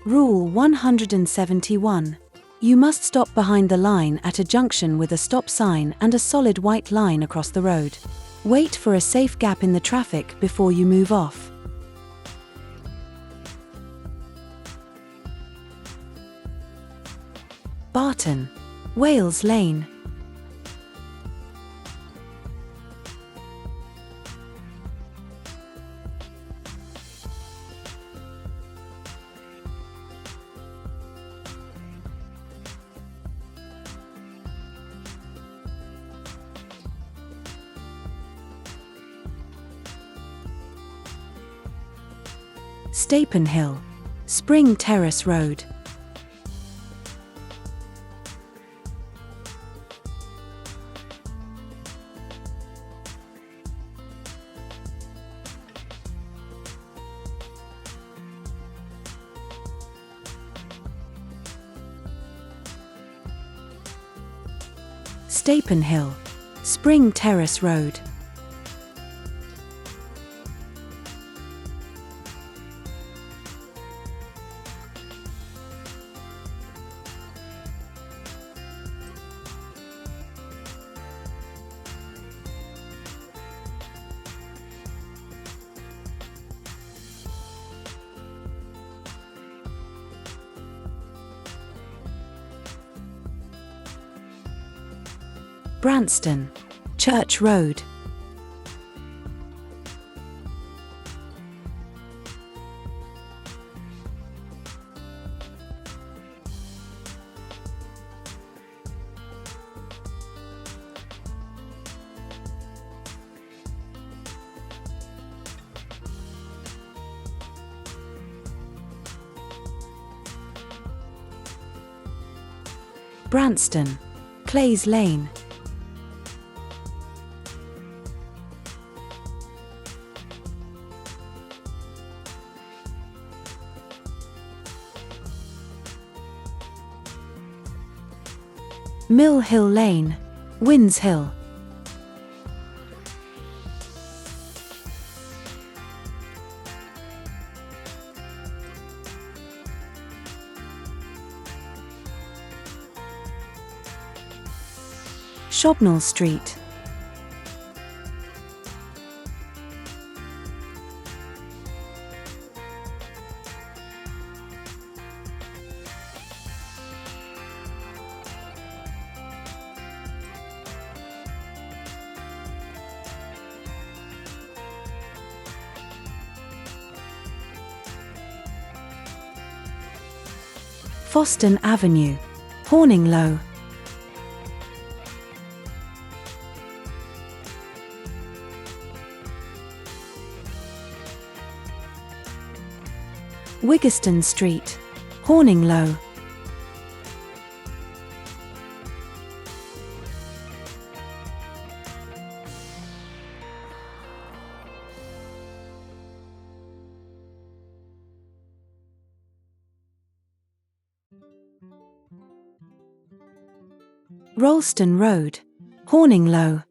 Rule 171. You must stop behind the line at a junction with a stop sign and a solid white line across the road. Wait for a safe gap in the traffic before you move off. Burton, Wales Lane. Stapen Hill, Spring Terrace Road. Stapen Hill, Spring Terrace Road. Branston, Church Road. Branston, Clays Lane. Mill Hill Lane, Winds Hill. Shobnall Street. Foston Avenue, Horninglow. Wigston Street, Horninglow. Rollston Road, Horninglow.